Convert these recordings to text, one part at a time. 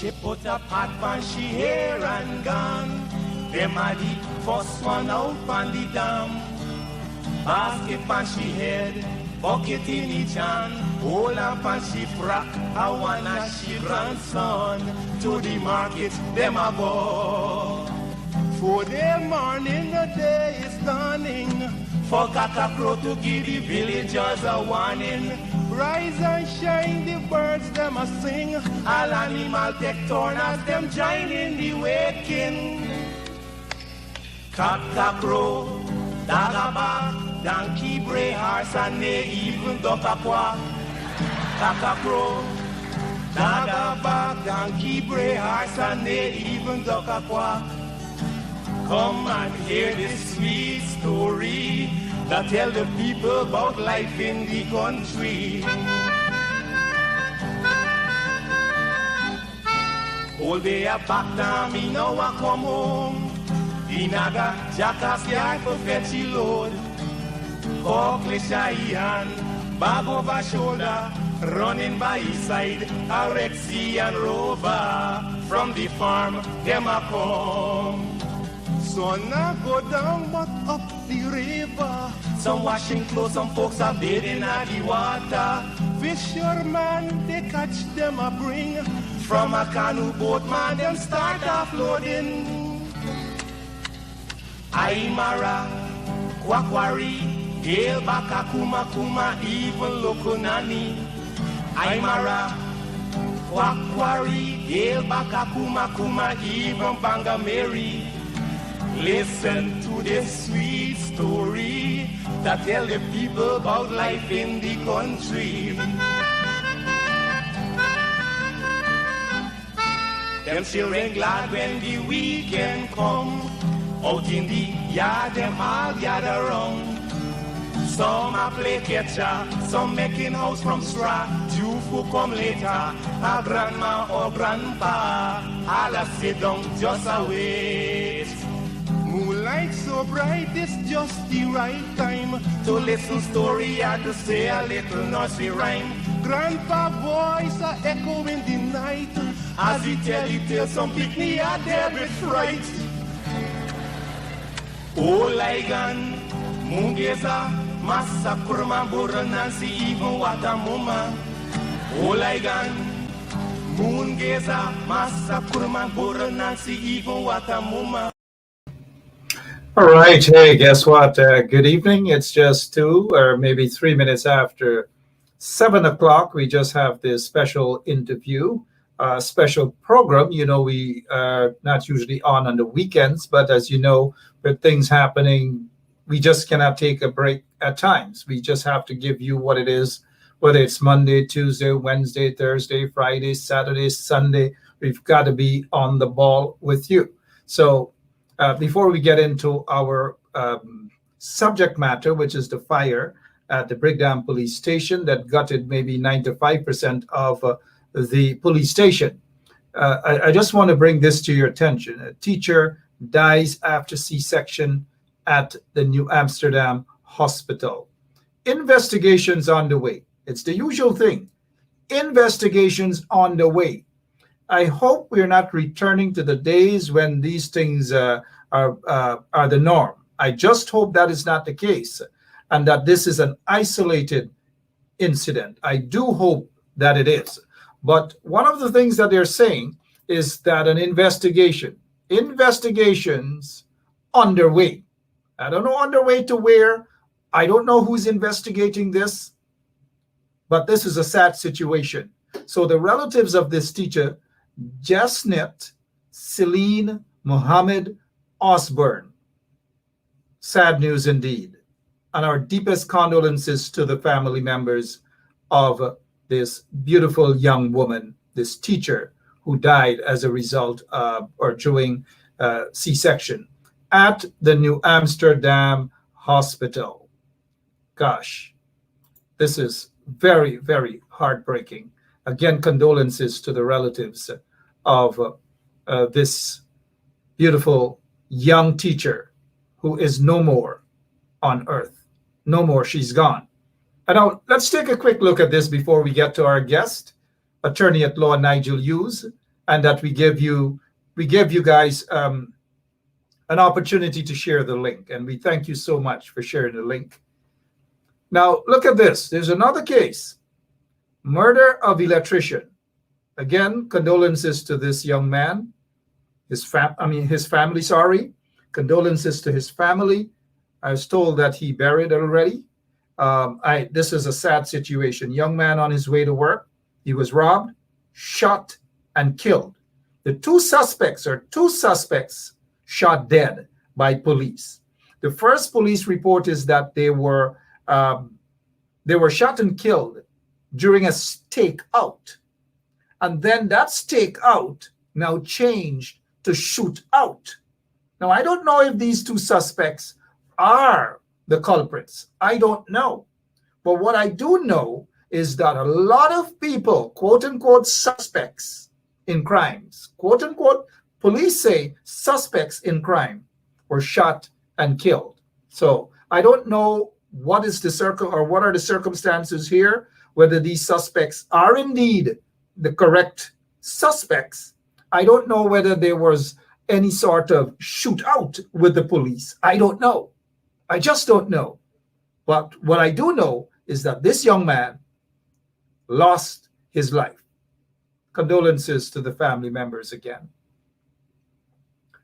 She put a pot on she hair and gone. Them a the first one out on the dam. Basket on she head, bucket in each hand. Hold up on she frock, I wanna she grandson. To the market, them a go. For the morning, the day is dawning. For cockcrow to give the villagers a warning. Rise and shine, the birds them a sing. All animal take turn as them join in the waking. Cockcrow, dagaba, donkey, bray, horse, and they even duck a quack. Cockcrow, dagaba, donkey, bray, horse, and they even duck a quack. Come and hear this sweet story that tell the people about life in the country. All day a back down, me now a come home. The naga jackass yard for fetchy load. Cockle shy hand, bag over shoulder, running by his side, a Rexy and Rover. From the farm, them a come. Sun a go down but up the river. Some washing clothes, some folks are bathing at the water. Fisherman, they catch them a bring. From a canoe boat, man, them start offloading. Aymara, Kwakwari, Gale Baka Kuma Kuma, even Lokunani. Aymara, Kwakwari, Gale Baka Kuma Kuma, even Banga Mary. Listen to this sweet story that tell the people about life in the country. Them children glad when the weekend come. Out in the yard, them all gather round. Some a play catcher, some making house from straw. Two who come later, a grandma or grandpa. All a sit down just a wait. Moonlight so bright, it's just the right time to listen story and to say a little nursery rhyme. Grandpa voice a echo in the night as he tell the tale. Some picnic are there with fright. Oh, Ligan, Mungeza, Massa Kurma, Bura, Nancy, even Watamuma. Oh, Ligan, Mungeza, Massa Kurma, Bura, Nancy, even Watamuma. All right. Hey, guess what? Good evening. It's just 2 or maybe 3 minutes after 7 o'clock. We just have this special interview, special program. You know, we are not usually on the weekends, but as you know, with things happening, we just cannot take a break at times. We just have to give you what it is, whether it's Monday, Tuesday, Wednesday, Thursday, Friday, Saturday, Sunday. We've got to be on the ball with you. So before we get into our subject matter, which is the fire at the Brickdam police station that gutted maybe 95% of the police station, I just want to bring this to your attention. A teacher dies after C-section at the New Amsterdam hospital. Investigations on the way. It's the usual thing. Investigations on the way. I hope we're not returning to the days when these things are the norm. I just hope that is not the case and that this is an isolated incident. I do hope that it is. But one of the things that they're saying is that an investigations underway. I don't know underway to where. I don't know who's investigating this, but this is a sad situation. So the relatives of this teacher, Jasnet Celine Mohammed Osborne. Sad news indeed. And our deepest condolences to the family members of this beautiful young woman, this teacher who died as a result of or during C-section at the New Amsterdam hospital. Gosh, this is very, very heartbreaking. Again, condolences to the relatives of this beautiful young teacher who is no more on earth. No more, she's gone. And now let's take a quick look at this before we get to our guest, attorney at law Nigel Hughes. and that we give you guys an opportunity to share the link. And we thank you so much for sharing the link. Now, look at this. There's another case. Murder of electrician. Again, condolences to this young man. His family, sorry. Condolences to his family. I was told that he buried already. This is a sad situation. Young man on his way to work. He was robbed, shot, and killed. The two suspects shot dead by police. The first police report is that they were shot and killed during a stakeout. And then that stakeout now changed to shoot out. Now, I don't know if these two suspects are the culprits. I don't know. But what I do know is that a lot of people, quote unquote, suspects in crimes, quote unquote, police say suspects in crime, were shot and killed. So I don't know what are the circumstances here, whether these suspects are indeed the correct suspects. I don't know whether there was any sort of shootout with the police. I don't know. I just don't know. But what I do know is that this young man lost his life. Condolences to the family members again.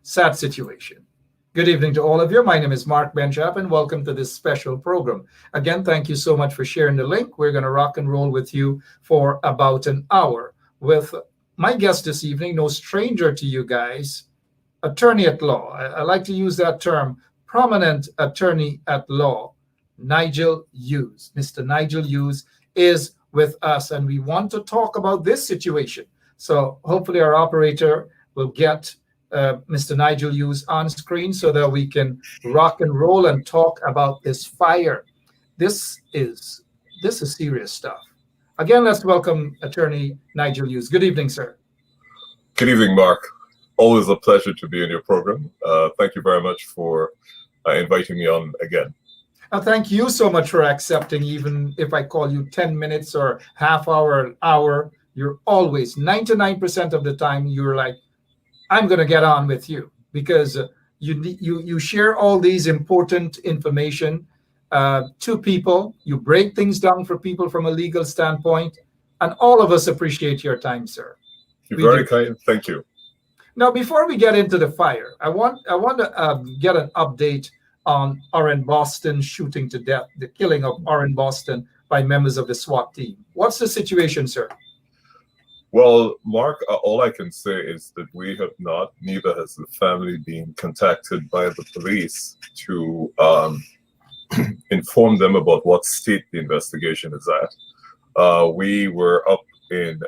Sad situation. Good evening to all of you. My name is Mark Benchap, and welcome to this special program. Again, thank you so much for sharing the link. We're going to rock and roll with you for about an hour with my guest this evening, no stranger to you guys, attorney at law. I like to use that term, prominent attorney at law, Nigel Hughes. Mr. Nigel Hughes is with us, and we want to talk about this situation. So hopefully our operator will get Mr. Nigel Hughes on screen so that we can rock and roll and talk about this fire. This is serious stuff. Again, let's welcome attorney Nigel Hughes. Good evening, sir. Good evening, Mark. Always a pleasure to be in your program. Thank you very much for inviting me on again. Thank you so much for accepting, even if I call you 10 minutes or half hour, an hour, you're always 99% of the time, you're like, I'm going to get on with you, because you share all these important information to people. You break things down for people from a legal standpoint, and all of us appreciate your time, sir. You're very kind. Thank you. Now, before we get into the fire, I want to get an update on Orrin Boston shooting to death, the killing of Orrin Boston by members of the SWAT team. What's the situation, sir? Well, Mark, all I can say is that we have not, neither has the family, been contacted by the police to inform them about what state the investigation is at. We were up in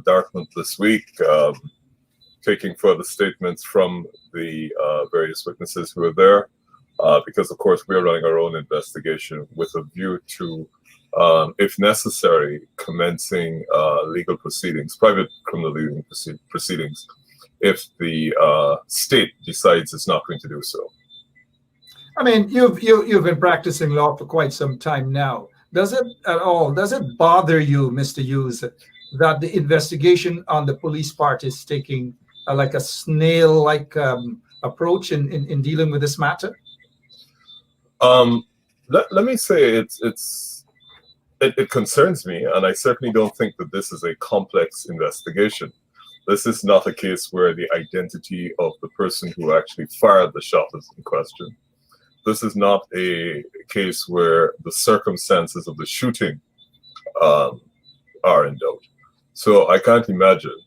Dartmouth this week, taking further statements from the various witnesses who were there, because, of course, we're running our own investigation with a view to, if necessary, commencing legal proceedings, private criminal legal proceedings, if the state decides it's not going to do so. I mean, you've been practicing law for quite some time now. Does it bother you, Mr. Hughes, that the investigation on the police part is taking like a snail-like approach in dealing with this matter? Let me say it concerns me, and I certainly don't think that this is a complex investigation. This is not a case where the identity of the person who actually fired the shot is in question. This is not a case where the circumstances of the shooting are in doubt. So I can't imagine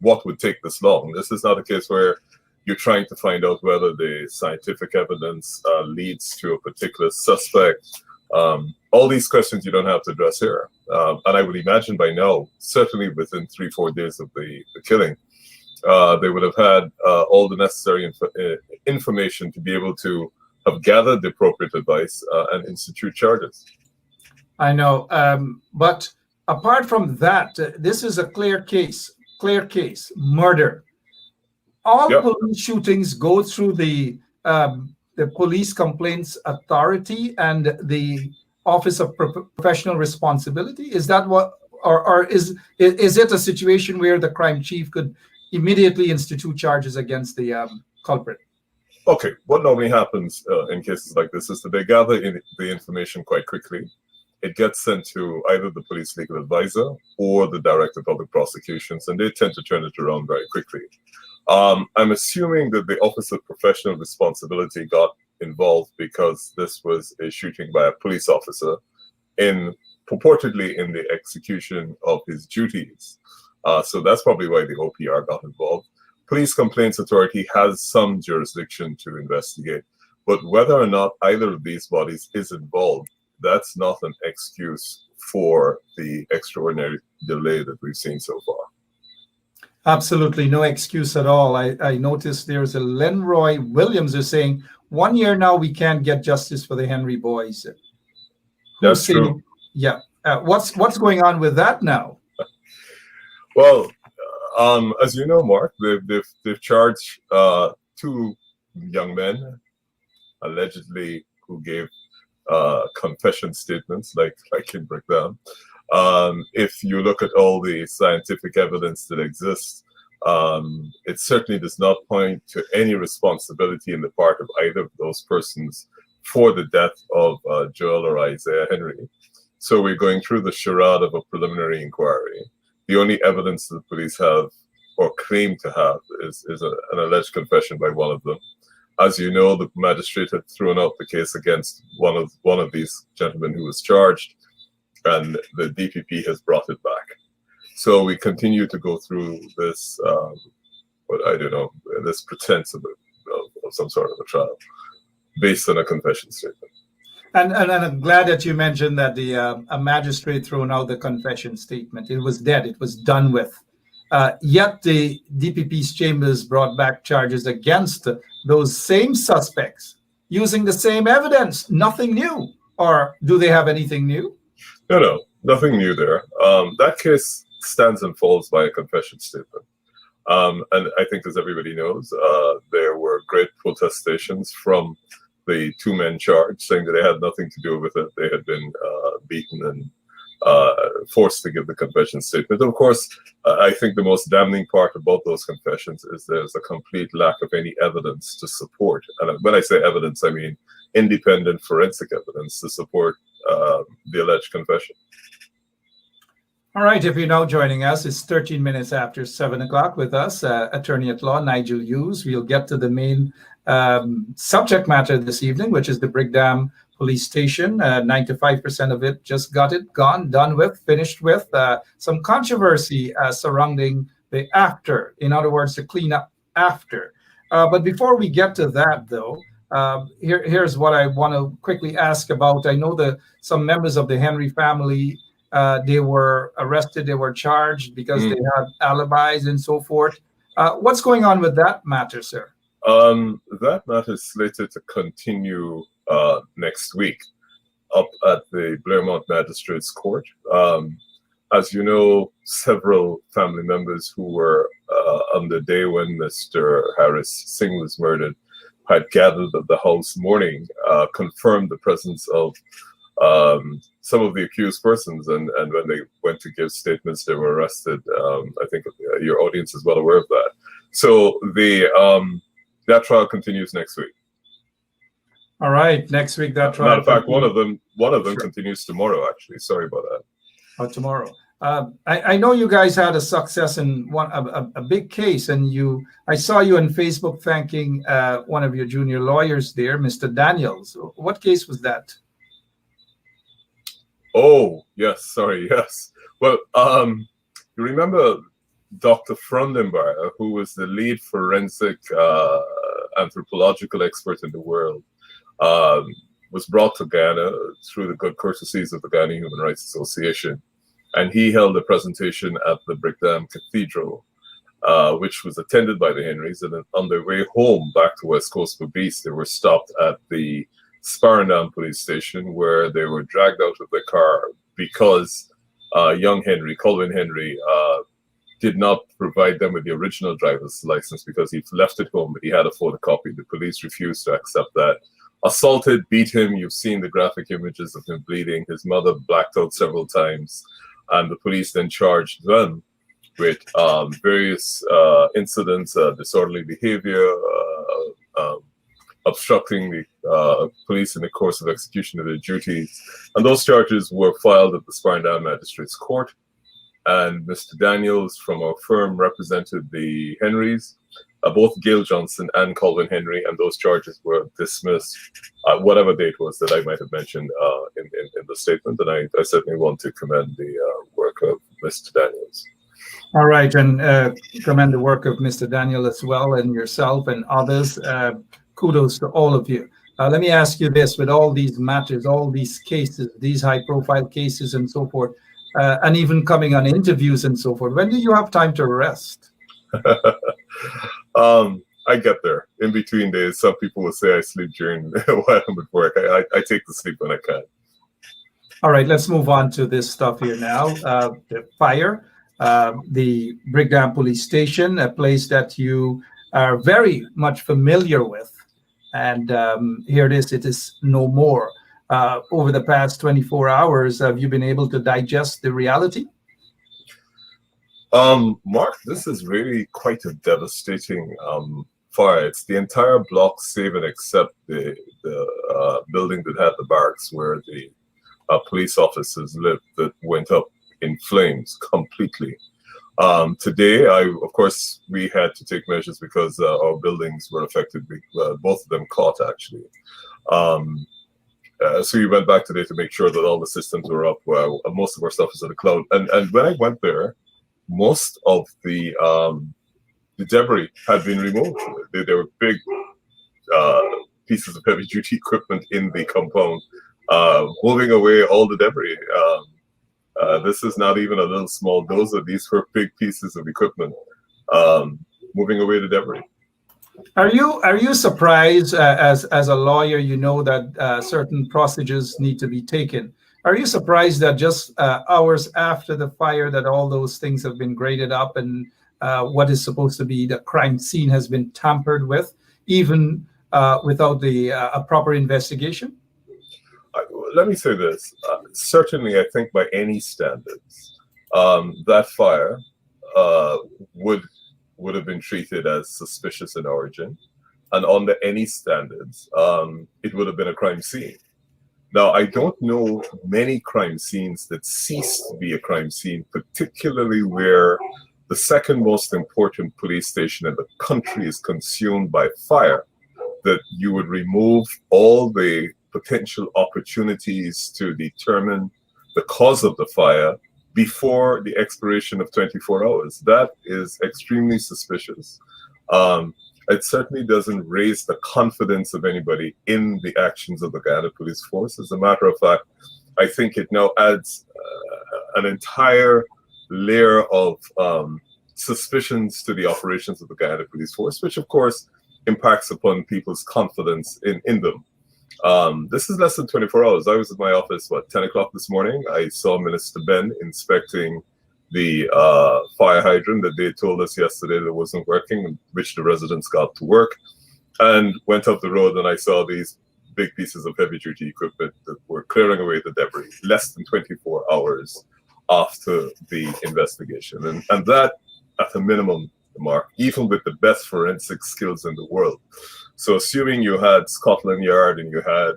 what would take this long. This is not a case where you're trying to find out whether the scientific evidence leads to a particular suspect. All these questions you don't have to address here. And I would imagine by now, certainly within 3-4 days of the killing, they would have had all the necessary information to be able to have gathered the appropriate advice and institute charges. I know, but apart from that, this is a clear case, murder. All police shootings go through the Police Complaints Authority and the Office of Professional Responsibility. Is that or is it a situation where the crime chief could immediately institute charges against the culprit? Okay, what normally happens in cases like this is that they gather the information quite quickly. It gets sent to either the police legal advisor or the director of public prosecutions, and they tend to turn it around very quickly. I'm assuming that the Office of Professional Responsibility got involved because this was a shooting by a police officer purportedly in the execution of his duties. So that's probably why the OPR got involved. Police Complaints Authority has some jurisdiction to investigate, but whether or not either of these bodies is involved, that's not an excuse for the extraordinary delay that we've seen so far. Absolutely no excuse at all. I noticed there's a Lenroy Williams who's saying 1 year now we can't get justice for the Henry boys. That's true. Yeah. What's going on with that now? Well, as you know, Mark, they've charged 2 young men allegedly who gave confession statements, like in Brickdam. If you look at all the scientific evidence that exists, it certainly does not point to any responsibility in the part of either of those persons for the death of Joel or Isaiah Henry. So we're going through the charade of a preliminary inquiry. The only evidence that the police have or claim to have is an alleged confession by one of them. As you know, the magistrate had thrown out the case against one of these gentlemen who was charged, and the DPP has brought it back. So we continue to go through this, this pretense of some sort of a trial based on a confession statement. And I'm glad that you mentioned that a magistrate thrown out the confession statement. It was dead. It was done with. Yet the DPP's chambers brought back charges against those same suspects using the same evidence. Nothing new. Or do they have anything new? No, nothing new there. That case stands and falls by a confession statement. And I think, as everybody knows, there were great protestations from the 2 men charged, saying that they had nothing to do with it. They had been beaten and forced to give the confession statement. Of course, I think the most damning part about those confessions is there's a complete lack of any evidence to support. And when I say evidence, I mean independent forensic evidence to support the alleged confession. All right, if you're now joining us, it's 13 minutes after 7 o'clock with us, attorney at law Nigel Hughes. We'll get to the main subject matter this evening, which is the Brickdam police station. 95% of it just gone, done with, finished with. Some controversy surrounding the after, in other words, the cleanup after. But before we get to that, though, here's what I want to quickly ask about. I know that some members of the Henry family, they were arrested, they were charged because they had alibis and so forth. What's going on with that matter, sir? That matter is slated to continue next week up at the Blairmont Magistrates Court. As you know, several family members who were on the day when Mr. Harris Singh was murdered had gathered at the house mourning, confirmed the presence of some of the accused persons, and when they went to give statements, they were arrested. I think your audience is well aware of that. So that trial continues next week. All right, next week that trial. Matter of fact, one of them continues tomorrow. Actually, sorry about that. Oh, tomorrow. I know you guys had a success in a big case, and I saw you on Facebook thanking one of your junior lawyers there, Mr. Daniels. What case was that? Oh, yes. Sorry. Yes. Well, you remember Dr. Frondenberg, who was the lead forensic anthropological expert in the world, was brought to Ghana through the good courtesies of the Ghana Human Rights Association. And he held a presentation at the Brickdam Cathedral, which was attended by the Henrys. And then on their way home back to West Coast Police, they were stopped at the Sparendam police station, where they were dragged out of their car because young Henry, Colvin Henry, did not provide them with the original driver's license because he left it home, but he had a photocopy. The police refused to accept that. Assaulted, beat him. You've seen the graphic images of him bleeding. His mother blacked out several times. and the police then charged them with various incidents, disorderly behavior, obstructing the police in the course of execution of their duties. And those charges were filed at the Brickdam Magistrates Court. And Mr. Daniels from our firm represented the Henrys, both Gail Johnson and Colvin Henry, and those charges were dismissed whatever date was that I might have mentioned in the statement. And I certainly want to commend the work of Mr. Daniels. All right, and commend the work of Mr. Daniel as well, and yourself and others. Kudos to all of you. Let me ask you this: with all these matters, all these cases, these high-profile cases and so forth, and even coming on interviews and so forth, when do you have time to rest? I get there. In between days, some people will say I sleep during while I'm at work. I take the sleep when I can. All right, let's move on to this stuff here now. The fire, the Brickdam Police Station, a place that you are very much familiar with. And here it is no more. Over the past 24 hours, have you been able to digest the reality? Mark, this is really quite a devastating fire. It's the entire block, save and except the building that had the barracks where the police officers lived, that went up in flames completely. Today, of course, we had to take measures because our buildings were affected. Both of them caught, actually. So we went back today to make sure that all the systems were up. Most of our stuff is in the cloud. And when I went there, most of the debris had been removed. There were big pieces of heavy-duty equipment in the compound, moving away all the debris. This is not even a little small dozer. These were big pieces of equipment moving away the debris. Are you surprised, as a lawyer, you know that certain procedures need to be taken? Are you surprised that just hours after the fire that all those things have been graded up and what is supposed to be the crime scene has been tampered with, even without a proper investigation? Let me say this. Certainly, I think by any standards, that fire would have been treated as suspicious in origin. And under any standards, it would have been a crime scene. Now, I don't know many crime scenes that cease to be a crime scene, particularly where the second most important police station in the country is consumed by fire, that you would remove all the potential opportunities to determine the cause of the fire before the expiration of 24 hours. That is extremely suspicious. It certainly doesn't raise the confidence of anybody in the actions of the Guyana Police Force. As a matter of fact, I think it now adds an entire layer of suspicions to the operations of the Guyana Police Force, which of course impacts upon people's confidence in them. This is less than 24 hours. I was at my office, 10 o'clock this morning. I saw Minister Ben inspecting the fire hydrant that they told us yesterday that wasn't working, which the residents got to work, and went up the road and I saw these big pieces of heavy-duty equipment that were clearing away the debris less than 24 hours after the investigation. And that, at a minimum, Mark, even with the best forensic skills in the world. So assuming you had Scotland Yard and you had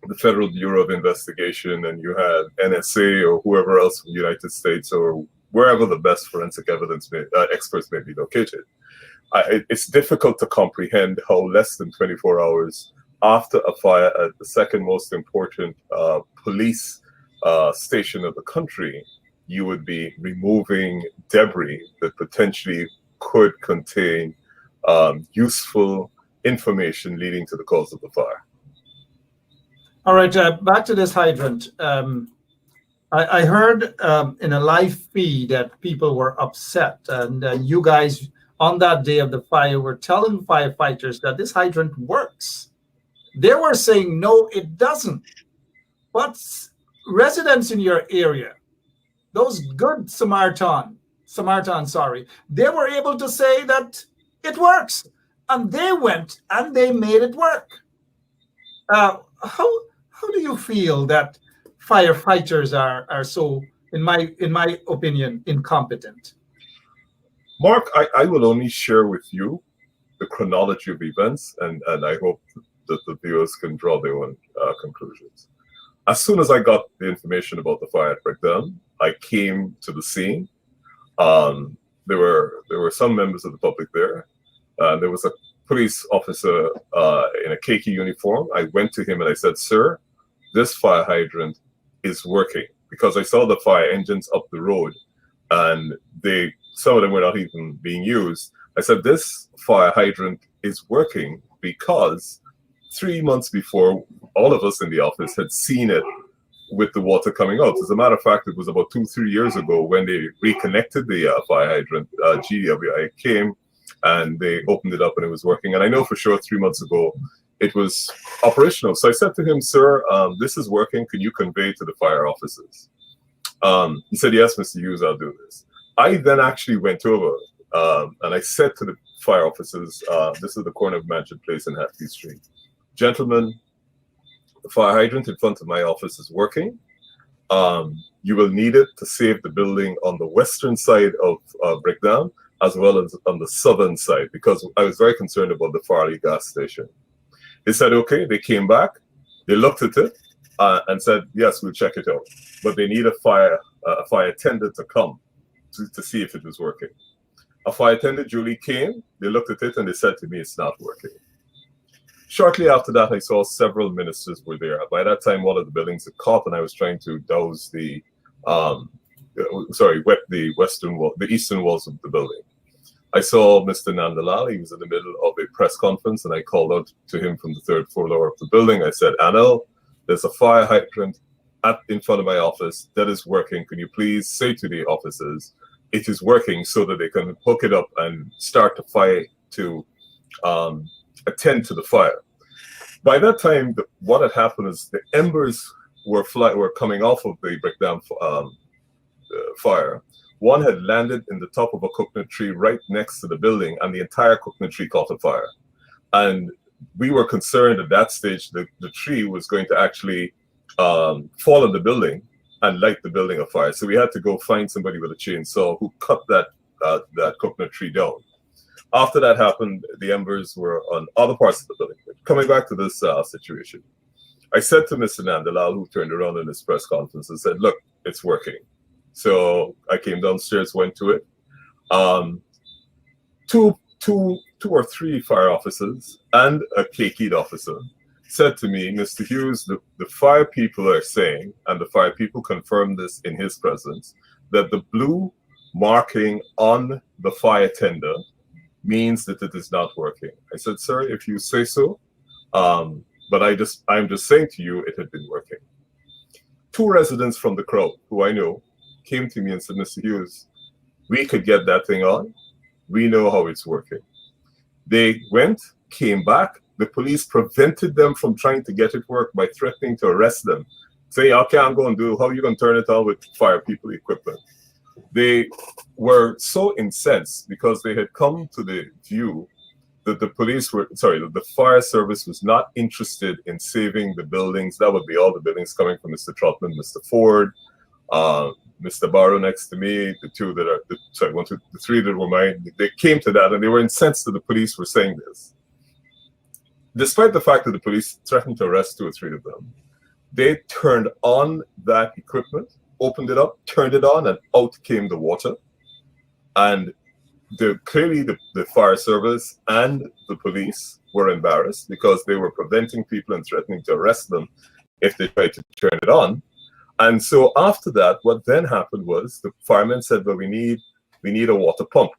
the Federal Bureau of Investigation and you had NSA or whoever else from the United States or wherever the best forensic evidence experts may be located, it's difficult to comprehend how less than 24 hours after a fire at the second most important police station of the country, you would be removing debris that potentially could contain useful information leading to the cause of the fire. All right, back to this hydrant. I heard in a live feed that people were upset, and you guys on that day of the fire were telling firefighters that this hydrant works. They were saying, no, it doesn't. But residents in your area, those good Samaritans, they were able to say that it works. And they went and they made it work. How do you feel that firefighters are so in my opinion, incompetent. Mark, I will only share with you the chronology of events, and I hope that the viewers can draw their own conclusions. As soon as I got the information about the fire at Brickdam, I came to the scene. There were some members of the public there. There was a police officer in a khaki uniform. I went to him and I said, "Sir, this fire hydrant is working," because I saw the fire engines up the road, and some of them were not even being used. I said, "This fire hydrant is working because 3 months before, all of us in the office had seen it with the water coming out. As a matter of fact, it was about 2-3 years ago when they reconnected the fire hydrant. GWI came and they opened it up and it was working. And I know for sure 3 months ago it was operational. So I said to him, "Sir, this is working. Can you convey to the fire officers?" He said, "Yes, Mr. Hughes, I'll do this." I then actually went over and I said to the fire officers, this is the corner of Mansion Place and Hatley Street. "Gentlemen, the fire hydrant in front of my office is working. You will need it to save the building on the western side of Brickdam, as well as on the southern side, because I was very concerned about the Farley gas station." They said, okay. They came back, they looked at it and said, "Yes, we'll check it out. But they need a fire attendant to come to see if it was working." A fire attendant, Julie, came, they looked at it and they said to me, "It's not working." Shortly after that, I saw several ministers were there. By that time, one of the buildings had caught, and I was trying to douse wet the western wall, the eastern walls of the building. I saw Mr. Nandalal. He was in the middle of a press conference, and I called out to him from the third floor of the building. I said, "Anil, there's a fire hydrant in front of my office that is working. Can you please say to the officers it is working so that they can hook it up and start the fire to attend to the fire?" By that time, what had happened is the embers were coming off of the Brickdam fire. One had landed in the top of a coconut tree right next to the building, and the entire coconut tree caught on fire. And we were concerned at that stage that the tree was going to actually fall on the building and light the building afire. So we had to go find somebody with a chainsaw who cut that coconut tree down. After that happened, the embers were on other parts of the building. Coming back to this situation, I said to Mr. Nandalal, who turned around in his press conference and said, "Look, it's working." So I came downstairs, went to it. Two or three fire officers and a KK'd officer said to me, "Mr. Hughes, the fire people are saying," and the fire people confirmed this in his presence, "that the blue marking on the fire tender means that it is not working." I said, "Sir, if you say so, but I'm just saying to you it had been working." Two residents from the crowd who I know came to me and said, "Mr. Hughes, we could get that thing on. We know how it's working." They went, came back. The police prevented them from trying to get it work by threatening to arrest them. Say, "I can't go and do, how are you going to turn it on with fire people equipment?" They were so incensed because they had come to the view that the fire service was not interested in saving the buildings. That would be all the buildings coming from Mr. Trotman, Mr. Ford, Mr. Barrow next to me, the three that were mine. They came to that and they were incensed that the police were saying this. Despite the fact that the police threatened to arrest 2 or 3 of them, they turned on that equipment, opened it up, turned it on, and out came the water. And clearly the fire service and the police were embarrassed because they were preventing people and threatening to arrest them if they tried to turn it on. And so after that, what then happened was the firemen said, "Well, we need a water pump.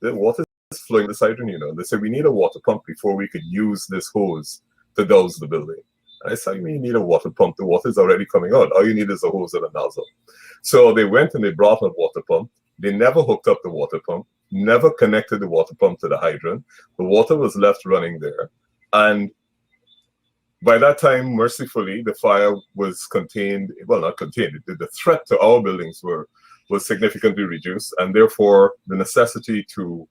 The water is flowing this hydrant, They said, "We need a water pump before we could use this hose to douse the building." And I said, "You need a water pump? The water is already coming out. All you need is a hose and a nozzle." So they went and they brought a water pump. They never hooked up the water pump, never connected the water pump to the hydrant. The water was left running there. And by that time, mercifully, the fire was contained. Well, not contained. The threat to our buildings was significantly reduced, and therefore the necessity to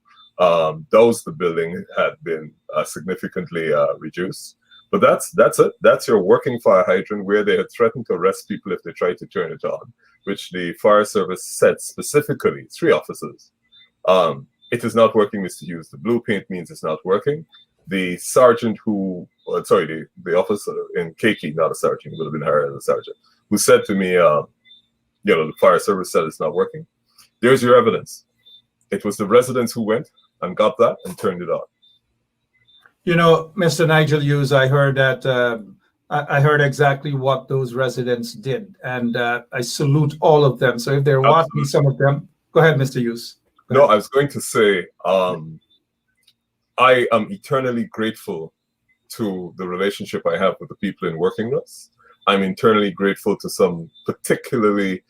douse the building had been significantly reduced. But that's it. That's your working fire hydrant, where they had threatened to arrest people if they tried to turn it on, which the fire service said specifically, 3 officers. It is not working, Mr. Hughes. The blue paint means it's not working. The sergeant the officer in Keiki, not a sergeant, would have been hired as a sergeant, who said to me, the fire service said it's not working. There's your evidence. It was the residents who went and got that and turned it on. Mr. Nigel Hughes, I heard that. I heard exactly what those residents did, and I salute all of them. So if they're watching some of them, go ahead, Mr. Hughes. No, I was going to say, I am eternally grateful to the relationship I have with the people in working with us. I'm eternally grateful to some particularly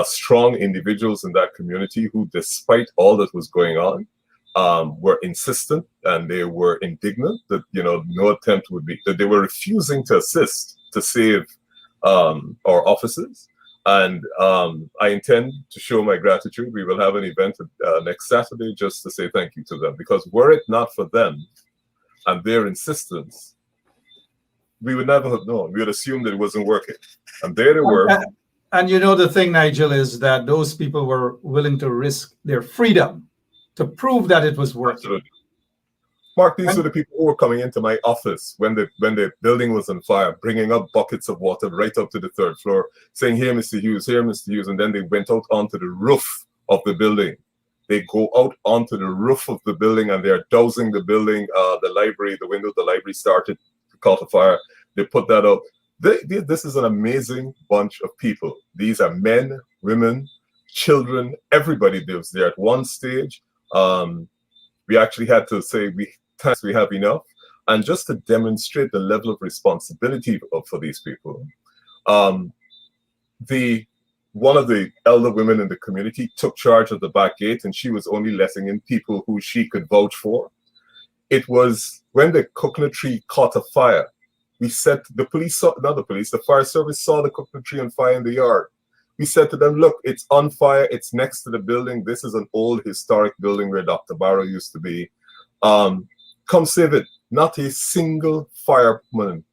strong individuals in that community who, despite all that was going on, were insistent, and they were indignant that no attempt would be, that they were refusing to assist to save our officers. And I intend to show my gratitude. We will have an event next Saturday just to say thank you to them, because were it not for them and their insistence, we would never have known. We would assume that it wasn't working. And there they were. And the thing, Nigel, is that those people were willing to risk their freedom to prove that it was working. Absolutely. Mark, these were the people who were coming into my office when the building was on fire, bringing up buckets of water right up to the 3rd floor, saying, "Here, Mr. Hughes, here, Mr. Hughes." And then they went out onto the roof of the building. They go out onto the roof of the building and they're dousing the building. The library, the window of the library started to caught a fire. They put that out. This is an amazing bunch of people. These are men, women, children, everybody lives there. At one stage, we actually had to say, we have enough. And just to demonstrate the level of responsibility for these people, one of the elder women in the community took charge of the back gate, and she was only letting in people who she could vouch for. It was when the coconut tree caught a fire. We said the fire service saw the coconut tree on fire in the yard. We said to them, "Look, it's on fire. It's next to the building. This is an old historic building where Dr. Barrow used to be. Come save it." Not a single fireman moved.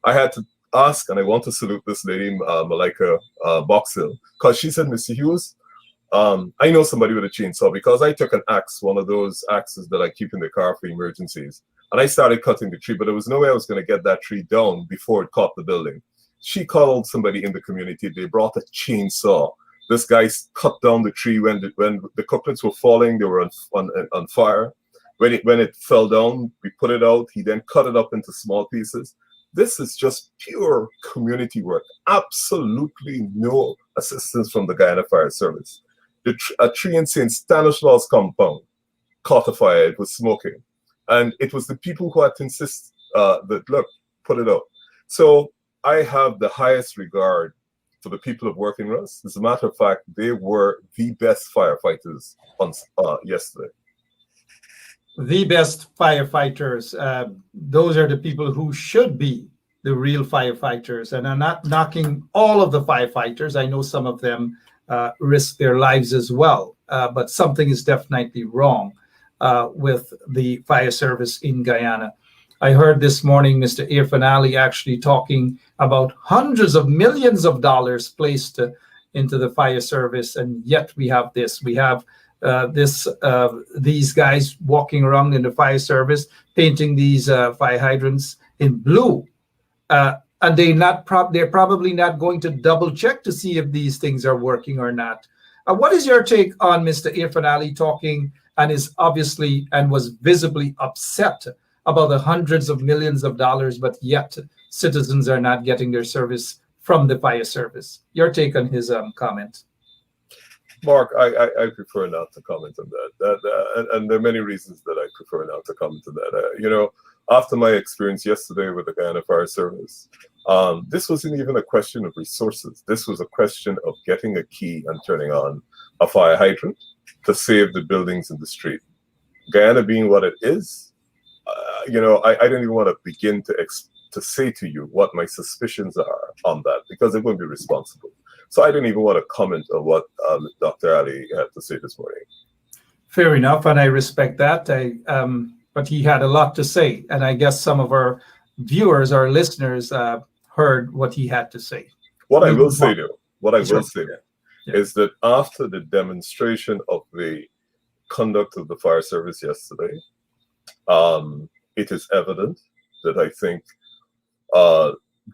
I had to ask, and I want to salute this lady, Malika Boxill, because she said, "Mr. Hughes, I know somebody with a chainsaw," because I took an axe, one of those axes that I keep in the car for emergencies, and I started cutting the tree, but there was no way I was going to get that tree down before it caught the building. She called somebody in the community. They brought a chainsaw. This guy cut down the tree when the coconuts were falling. They were on fire. When it fell down, we put it out. He then cut it up into small pieces. This is just pure community work. Absolutely no assistance from the Guyana Fire Service. A tree in St. Stanislaus compound caught a fire. It was smoking. And it was the people who had to insist that, look, put it out. So I have the highest regard for the people of Working Russ. As a matter of fact, they were the best firefighters yesterday. The best firefighters. Those are the people who should be the real firefighters. And I'm not knocking all of the firefighters. I know some of them risk their lives as well. But something is definitely wrong with the fire service in Guyana. I heard this morning Mr. Irfan Ali actually talking about hundreds of millions of dollars placed into the fire service, and yet we have this. We have these guys walking around in the fire service painting these fire hydrants in blue, and they're probably not going to double check to see if these things are working or not. What is your take on Mr. Irfan Ali talking and was visibly upset about the hundreds of millions of dollars, but yet citizens are not getting their service from the fire service? Your take on his comment? Mark, I prefer not to comment on that. And there are many reasons that I prefer not to comment on that. After my experience yesterday with the Guyana Fire Service, this wasn't even a question of resources. This was a question of getting a key and turning on a fire hydrant to save the buildings in the street. Guyana being what it is, I don't even want to begin to say to you what my suspicions are on that, because it wouldn't be responsible. So I don't even want to comment on what Dr. Ali had to say this morning. Fair enough, and I respect that. but he had a lot to say. And I guess some of our viewers, our listeners, heard what he had to say. What I will say, Yeah. is that after the demonstration of the conduct of the fire service yesterday, it is evident that I think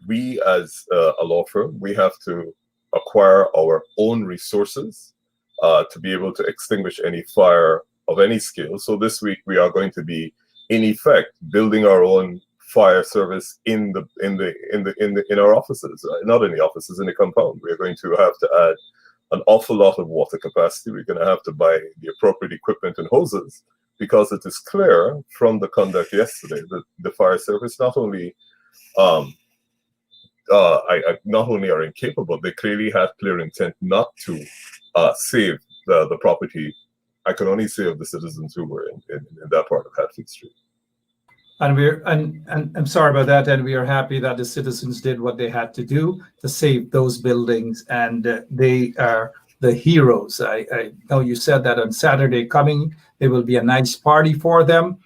we as a law firm, we have to acquire our own resources to be able to extinguish any fire of any scale. So this week we are going to be, in effect, building our own fire service in our offices, not in the offices, in the compound. We're going to have to add an awful lot of water capacity. We're going to have to buy the appropriate equipment and hoses, because it is clear from the conduct yesterday that the fire service not only not only are incapable, they clearly had clear intent not to save the property. I can only say of the citizens who were in that part of Hatfield Street. And I'm sorry about that. And we are happy that the citizens did what they had to do to save those buildings, and they are the heroes. I know you said that on Saturday coming, there will be a nice party for them.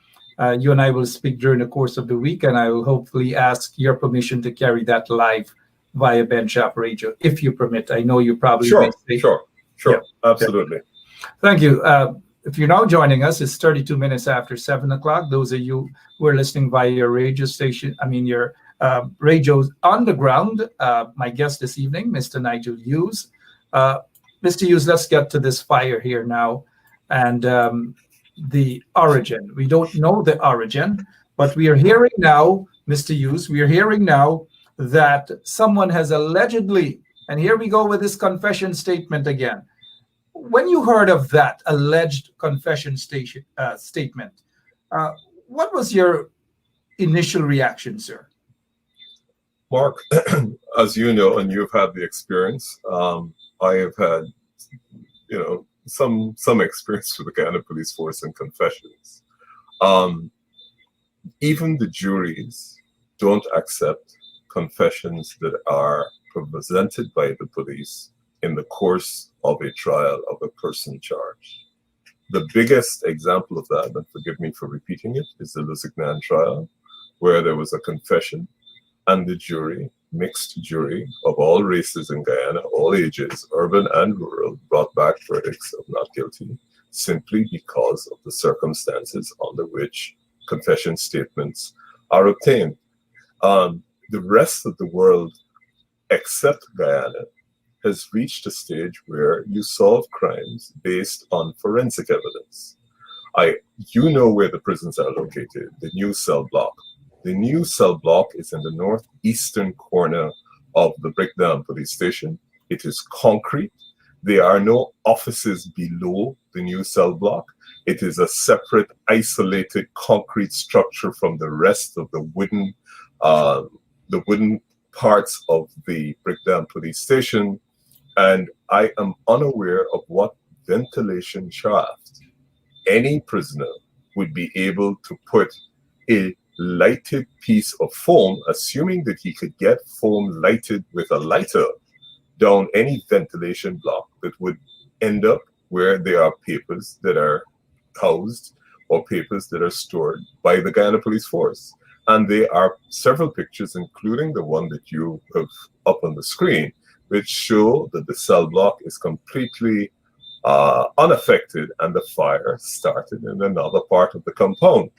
You and I will speak during the course of the week, and I will hopefully ask your permission to carry that live via Benchop Radio, if you permit. I know you probably Sure, Yeah. Absolutely. Thank you. If you're now joining us, it's 32 minutes after 7 o'clock. Those of you who are listening via your radio station, your radios on the ground, my guest this evening, Mr. Nigel Hughes. Mr. Hughes, let's get to this fire here now. And the origin. We don't know the origin, but we are hearing now, Mr. Hughes, we are hearing now that someone has allegedly, and here we go with this confession statement again. When you heard of that alleged confession statement, what was your initial reaction, sir? Mark, as you know, and you've had the experience, I have had, some experience with the Guyana Police Force and confessions. Even the juries don't accept confessions that are presented by the police in the course of a trial of a person charged. The biggest example of that, and forgive me for repeating it, is the Lusignan trial, where there was a confession and the jury, mixed jury of all races in Guyana, all ages, urban and rural, brought back verdicts of not guilty simply because of the circumstances under which confession statements are obtained. The rest of the world, except Guyana, has reached a stage where you solve crimes based on forensic evidence. You know where the prisons are located, the new cell block. The new cell block is in the northeastern corner of the Brickdam police station. It is concrete. There are no offices below the new cell block. It is a separate, isolated concrete structure from the rest of the wooden parts of the Brickdam police station. And I am unaware of what ventilation shaft any prisoner would be able to put a lighted piece of foam, assuming that he could get foam lighted with a lighter, down any ventilation block that would end up where there are papers that are housed or papers that are stored by the Guyana Police Force. And there are several pictures, including the one that you have up on the screen, which show that the cell block is completely unaffected and the fire started in another part of the compound.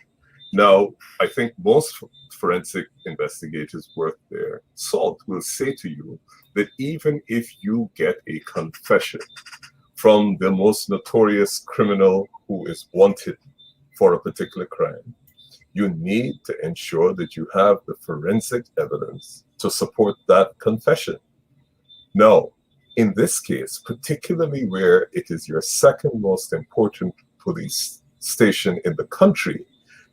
Now, I think most forensic investigators worth their salt will say to you that even if you get a confession from the most notorious criminal who is wanted for a particular crime, you need to ensure that you have the forensic evidence to support that confession. Now, in this case, particularly where it is your second most important police station in the country,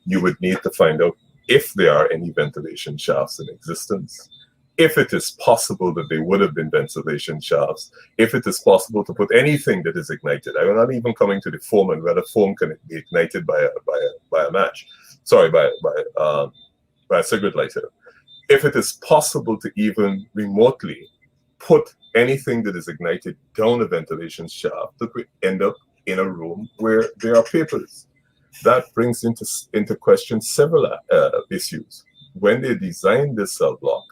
you would need to find out if there are any ventilation shafts in existence, if it is possible that there would have been ventilation shafts, if it is possible to put anything that is ignited. I'm not even coming to the foam and whether foam can be ignited by a match. Sorry, by a cigarette lighter. If it is possible to even remotely put anything that is ignited down a ventilation shaft that would end up in a room where there are papers. that brings into question several issues. When they designed the cell block,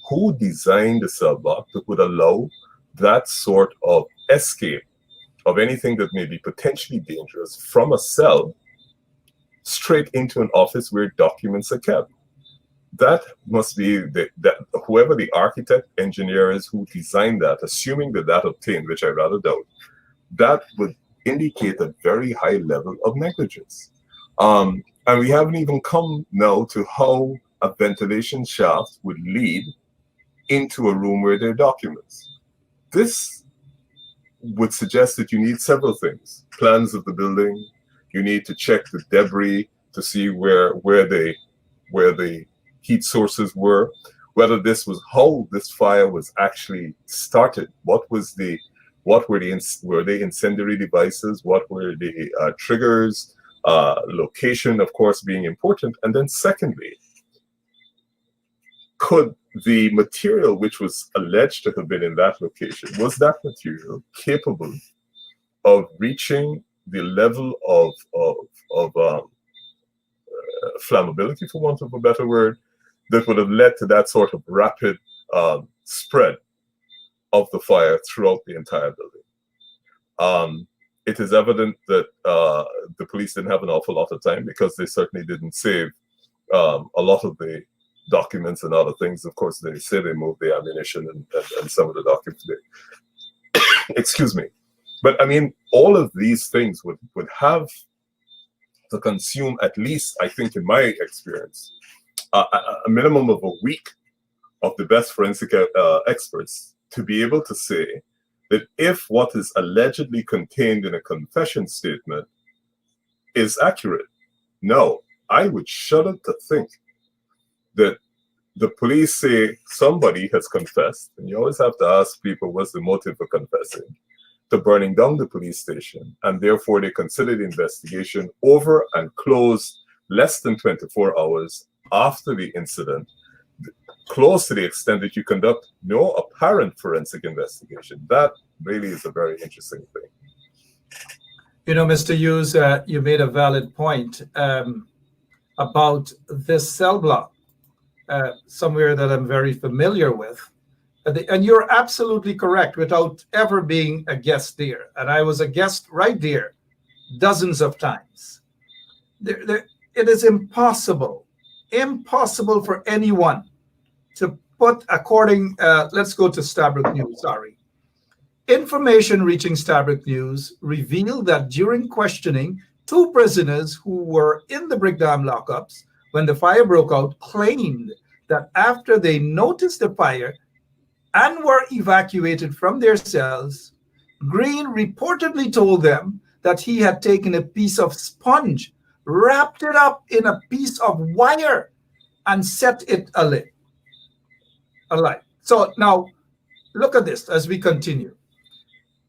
who designed the cell block that would allow that sort of escape of anything that may be potentially dangerous from a cell straight into an office where documents are kept? That must be that whoever the architect, engineer is who designed that, assuming that obtained, which I rather doubt, that would indicate a very high level of negligence. And we haven't even come now to how a ventilation shaft would lead into a room where there are documents. This would suggest that you need several things: plans of the building. You need to check the debris to see where the heat sources were, whether this was how this fire was actually started. Were they incendiary devices? What were the triggers? Location, of course, being important. And then secondly, could the material which was alleged to have been in that location, was that material capable of reaching the level of flammability, for want of a better word, that would have led to that sort of rapid spread of the fire throughout the entire building? It is evident that the police didn't have an awful lot of time, because they certainly didn't save a lot of the documents and other things. Of course, they say they moved the ammunition and some of the documents. Excuse me. But I mean, all of these things would have to consume, at least, I think, in my experience, a minimum of a week of the best forensic experts to be able to say that if what is allegedly contained in a confession statement is accurate. No, I would shudder to think that the police say somebody has confessed, and you always have to ask people what's the motive for confessing, to burning down the police station, and therefore they consider the investigation over and closed less than 24 hours after the incident, close to the extent that you conduct no apparent forensic investigation. That really is a very interesting thing. You know, Mr. Hughes, you made a valid point about this cell block, somewhere that I'm very familiar with. And you're absolutely correct, without ever being a guest there. And I was a guest right there dozens of times. It is impossible for anyone to put, let's go to Stabrook News, sorry. Information reaching Stabrook News revealed that during questioning, 2 prisoners who were in the Brickdam lockups when the fire broke out claimed that after they noticed the fire and were evacuated from their cells, Green reportedly told them that he had taken a piece of sponge, wrapped it up in a piece of wire, and set it alight. So now, look at this as we continue.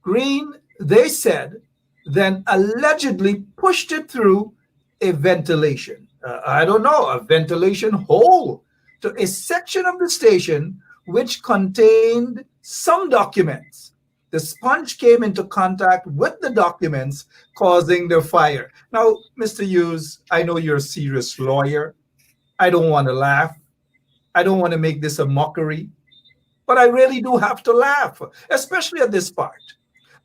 Green, they said, then allegedly pushed it through a ventilation, a ventilation hole, to a section of the station which contained some documents. The sponge came into contact with the documents, causing the fire. Now, Mr. Hughes, I know you're a serious lawyer. I don't want to laugh. I don't want to make this a mockery, but I really do have to laugh, especially at this part.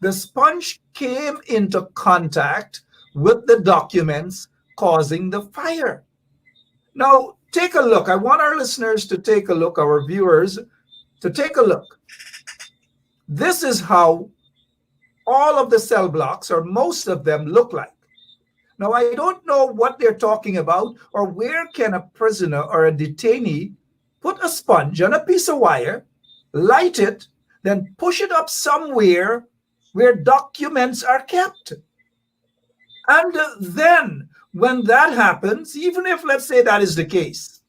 The sponge came into contact with the documents, causing the fire. Now, take a look. I want our listeners to take a look, our viewers to take a look. This is how all of the cell blocks, or most of them, look like. Now, I don't know what they're talking about, or where can a prisoner or a detainee put a sponge on a piece of wire, light it, then push it up somewhere where documents are kept. And then when that happens, even if, let's say, that is the case,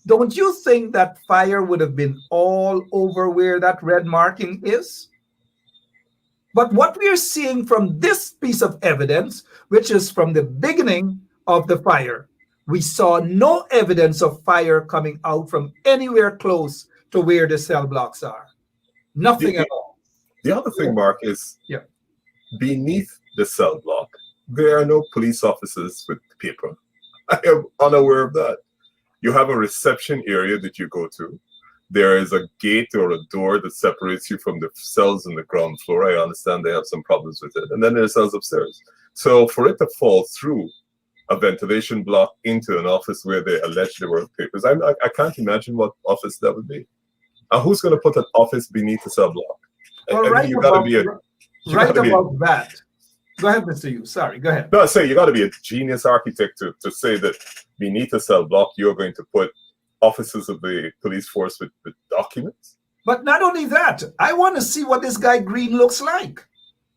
don't you think that fire would have been all over where that red marking is? But what we are seeing from this piece of evidence, which is from the beginning of the fire, we saw no evidence of fire coming out from anywhere close to where the cell blocks are. Nothing at all. The other thing, Mark, is beneath the cell block, There are no police officers with paper. I am unaware of that. You have a reception area that you go to. There is a gate or a door that separates you from the cells on the ground floor. I understand they have some problems with it. And then there's cells upstairs. So for it to fall through a ventilation block into an office where they allegedly were papers, I can't imagine what office that would be. And who's going to put an office beneath a cell block? Well, right about that. Go ahead, Mr. Hughes. Sorry, go ahead. No, I say you got to be a genius architect to say that beneath a cell block you're going to put officers of the police force with documents. But not only that, I want to see what this guy Green looks like.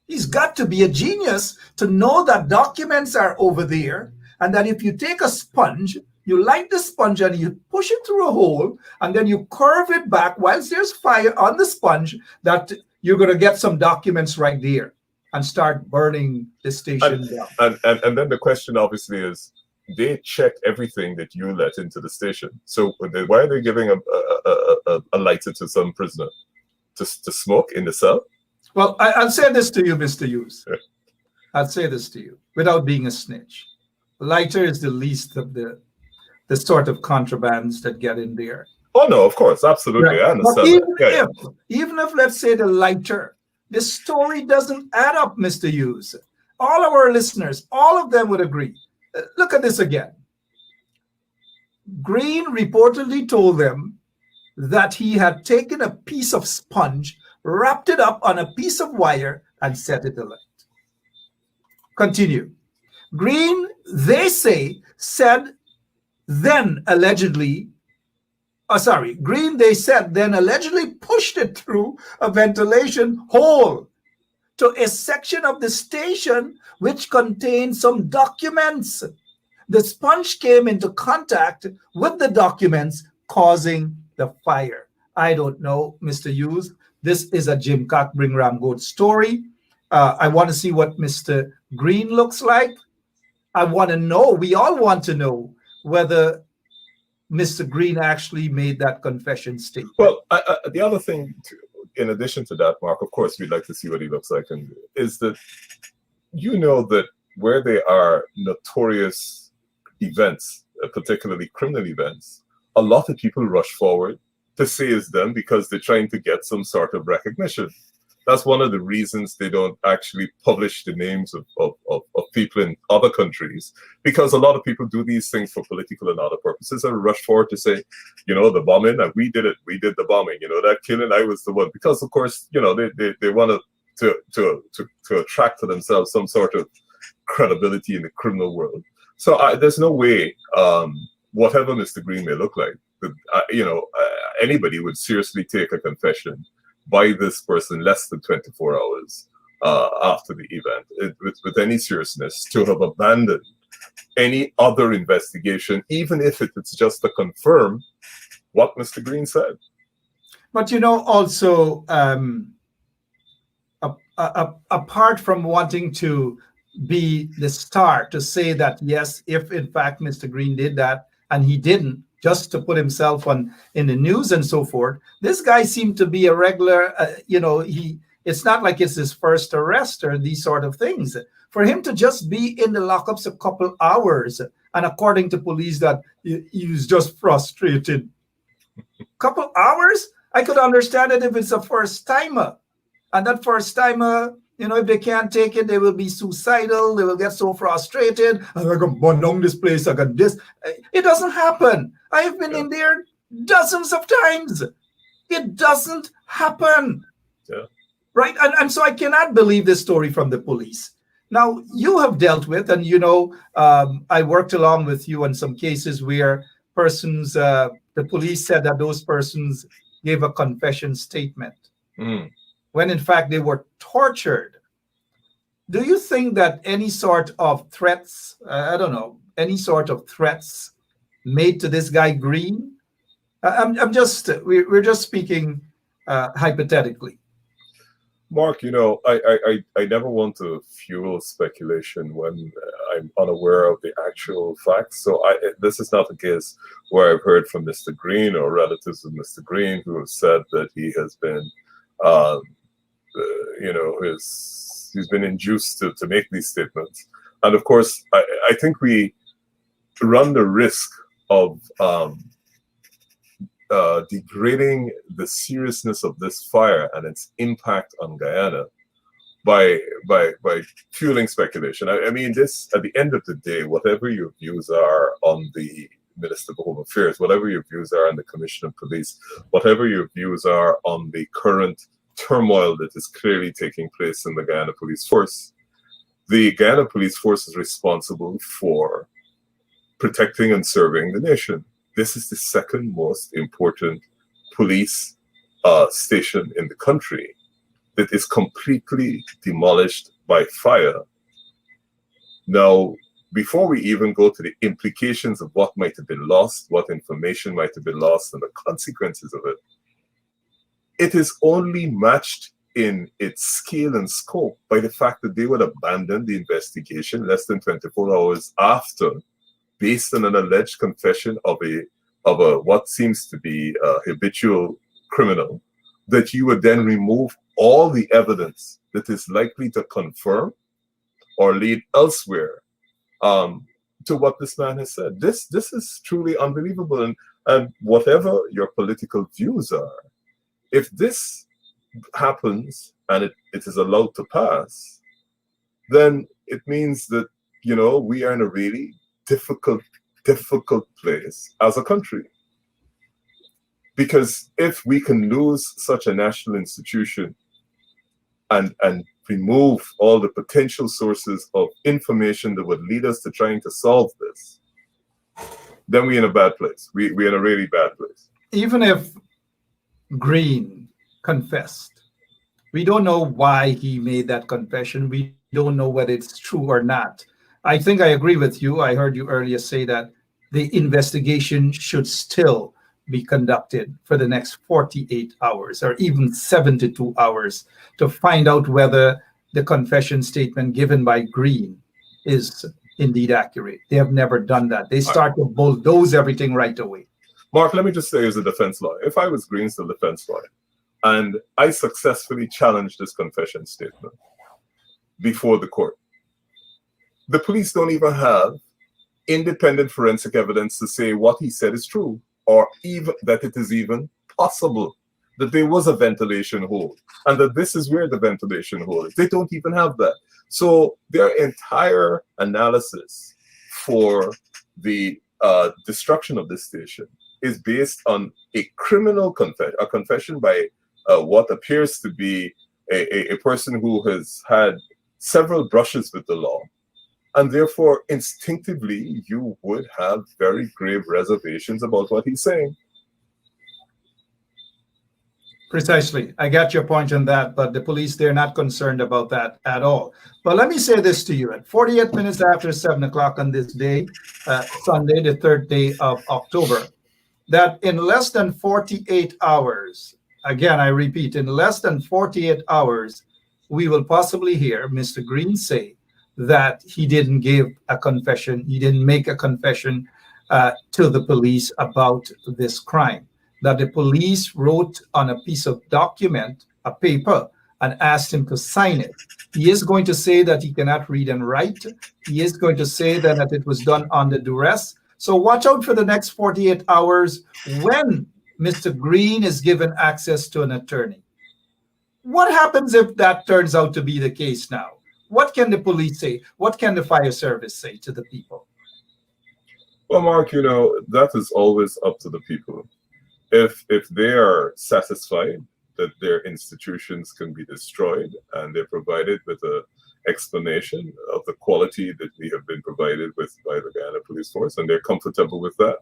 He's got to be a genius to know that documents are over there, and that if you take a sponge, you light the sponge and you push it through a hole, and then you curve it back whilst there's fire on the sponge, that you're going to get some documents right there and start burning the station down. And then the question obviously is, they check everything that you let into the station. So why are they giving a lighter to some prisoner to smoke in the cell? Well, I'll say this to you, Mr. Hughes. I'll say this to you without being a snitch. Lighter is the least of the sort of contrabands that get in there. Oh no, of course, absolutely, right. I understand. But even if let's say the lighter, the story doesn't add up, Mr. Hughes. All of our listeners, all of them would agree. Look at this again. Green reportedly told them that he had taken a piece of sponge, wrapped it up on a piece of wire, and set it alight. Continue. Green, they say, said then allegedly, Green, they said, then allegedly pushed it through a ventilation hole to a section of the station which contained some documents. The sponge came into contact with the documents, causing the fire. I don't know, Mr. Hughes. This is a Jim Cock Bring Ram Goat story. I want to see what Mr. Green looks like. I want to know, we all want to know whether Mr. Green actually made that confession statement. Well, the other thing, in addition to that, Mark, of course, we'd like to see what he looks like, and is that you know that where there are notorious events, particularly criminal events, a lot of people rush forward to say it's them because they're trying to get some sort of recognition. That's one of the reasons they don't actually publish the names of people in other countries, because a lot of people do these things for political and other purposes and rush forward to say, you know, the bombing, and we did it, we did the bombing, you know, that killing, I was the one. Because, of course, you know, they want to attract to themselves some sort of credibility in the criminal world. So there's no way, whatever Mr. Green may look like, anybody would seriously take a confession by this person less than 24 hours after the event, with any seriousness, to have abandoned any other investigation, even if it's just to confirm what Mr. Green said. But, you know, also, apart from wanting to be the star to say that, yes, if in fact Mr. Green did that and he didn't, just to put himself in the news and so forth, this guy seemed to be a regular, it's not like it's his first arrest or these sort of things. For him to just be in the lockups a couple hours, and according to police that he was just frustrated. Couple hours? I could understand it if it's a first timer. And that first timer, you know, if they can't take it, they will be suicidal. They will get so frustrated. I'm going to burn down this place. I got this. It doesn't happen. I have been in there dozens of times. It doesn't happen. Yeah. Right? And so I cannot believe this story from the police. Now, you have dealt with, and you know, I worked along with you on some cases where persons, the police said that those persons gave a confession statement. When in fact they were tortured. Do you think that any sort of threats, any sort of threats made to this guy Green? We're just speaking hypothetically. Mark, you know, I never want to fuel speculation when I'm unaware of the actual facts. So this is not a case where I've heard from Mr. Green or relatives of Mr. Green who have said that he has been he's been induced to make these statements. And of course, I think we run the risk of degrading the seriousness of this fire and its impact on Guyana by fueling speculation. I mean, this, at the end of the day, whatever your views are on the Minister of Home Affairs, whatever your views are on the Commissioner of Police, whatever your views are on the current turmoil that is clearly taking place in the Guyana Police Force, the Guyana Police Force is responsible for protecting and serving the nation. This is the second most important police station in the country that is completely demolished by fire. Now, before we even go to the implications of what might have been lost, what information might have been lost, and the consequences of it, it is only matched in its scale and scope by the fact that they would abandon the investigation less than 24 hours after, based on an alleged confession of a what seems to be a habitual criminal, that you would then remove all the evidence that is likely to confirm or lead elsewhere to what this man has said. This is truly unbelievable. And whatever your political views are, if this happens and it is allowed to pass, then it means that, you know, we are in a really difficult place as a country. Because if we can lose such a national institution and remove all the potential sources of information that would lead us to trying to solve this, then we're in a bad place. We're in a really bad place. Even if Green confessed, we don't know why he made that confession. We don't know whether it's true or not. I think I agree with you. I heard you earlier say that the investigation should still be conducted for the next 48 hours or even 72 hours to find out whether the confession statement given by Green is indeed accurate. They have never done that. They start to bulldoze everything right away. Mark, let me just say as a defense lawyer, if I was Green's the defense lawyer and I successfully challenged this confession statement before the court, the police don't even have independent forensic evidence to say what he said is true, or even that it is even possible that there was a ventilation hole and that this is where the ventilation hole is. They don't even have that. So their entire analysis for the destruction of this station is based on a criminal confession, a confession by what appears to be a person who has had several brushes with the law. And therefore, instinctively, you would have very grave reservations about what he's saying. Precisely. I got your point on that, but the police, they're not concerned about that at all. But let me say this to you. At 48 minutes after 7 o'clock on this day, Sunday, the 3rd day of October, that in less than 48 hours, again, I repeat, in less than 48 hours, we will possibly hear Mr. Green say that he didn't give a confession, he didn't make a confession to the police about this crime, that the police wrote on a piece of document, a paper, and asked him to sign it. He is going to say that he cannot read and write. He is going to say that it was done under duress. So watch out for the next 48 hours when Mr. Green is given access to an attorney. What happens if that turns out to be the case now? What can the police say? What can the fire service say to the people? Well, Mark, you know, that is always up to the people. If they are satisfied that their institutions can be destroyed and they're provided with an explanation of the quality that we have been provided with by the Guyana Police Force, and they're comfortable with that,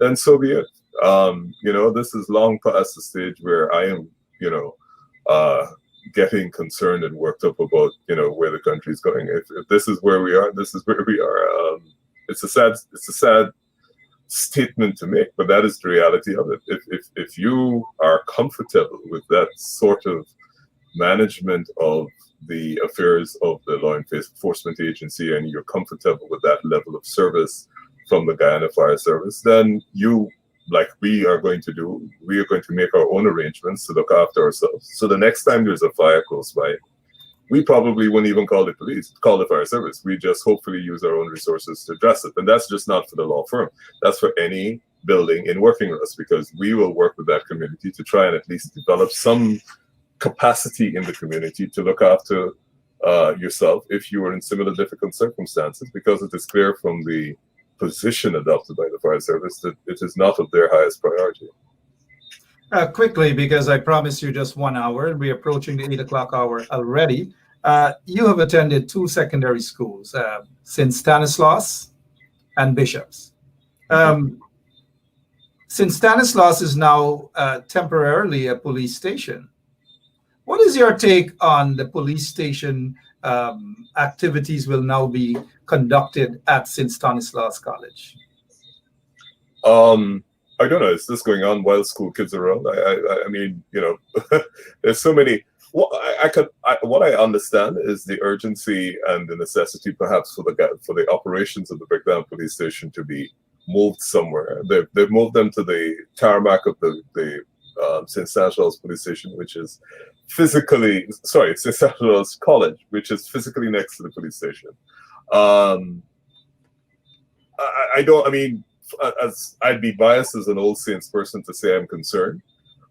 then so be it. You know, this is long past the stage where I am, you know, getting concerned and worked up about, you know, where the country's going. If this is where we are, this is where we are. It's a sad statement to make, but that is the reality of it. If you are comfortable with that sort of management of the affairs of the law enforcement agency, and you're comfortable with that level of service from the Guyana Fire Service, then you, like we are going to do, we are going to make our own arrangements to look after ourselves. So the next time there's a fire close by, we probably wouldn't even call the police, call the fire service. We just hopefully use our own resources to address it. And that's just not for the law firm. That's for any building in working with us, because we will work with that community to try and at least develop some capacity in the community to look after yourself if you are in similar difficult circumstances, because it is clear from the position adopted by the fire service that it is not of their highest priority. Quickly, because I promised you just 1 hour, and we're approaching the 8 o'clock hour already. You have attended two secondary schools, St. Stanislaus and Bishops. St. Stanislaus is now temporarily a police station. What is your take on the police station activities will now be conducted at St. Stanislaus College? I don't know. Is this going on while school kids are around? I mean, you know, there's so many. What I understand is the urgency and the necessity, perhaps, for the operations of the Brickdam police station to be moved somewhere. They've moved them to the tarmac of the St. Stanislaus police station, which is physically, St. Stanislaus College, which is physically next to the police station. I mean, as I'd be biased as an Old Saints person to say I'm concerned,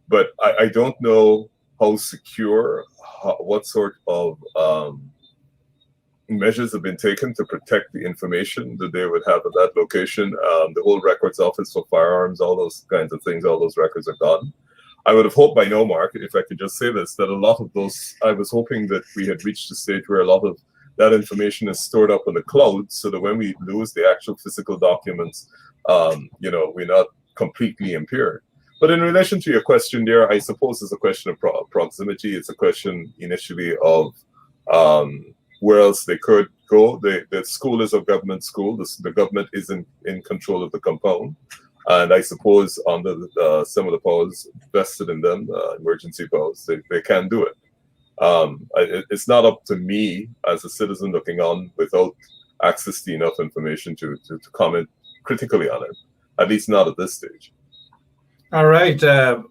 but I don't know how secure, what sort of measures have been taken to protect the information that they would have at that location. The whole records office for firearms, all those kinds of things, all those records are gone. I would have hoped by now, Mark, if I could just say this, that a lot of those, I was hoping that we had reached a stage where a lot of that information is stored up in the cloud, so that when we lose the actual physical documents, you know, we're not completely impaired. But in relation to your question there, I suppose it's a question of proximity. It's a question initially of where else they could go. The school is a government school. The government isn't in control of the compound. And I suppose under some of the powers vested in them, emergency powers, they can do it. It's not up to me as a citizen looking on without access to enough information to comment critically on it, at least not at this stage. All right,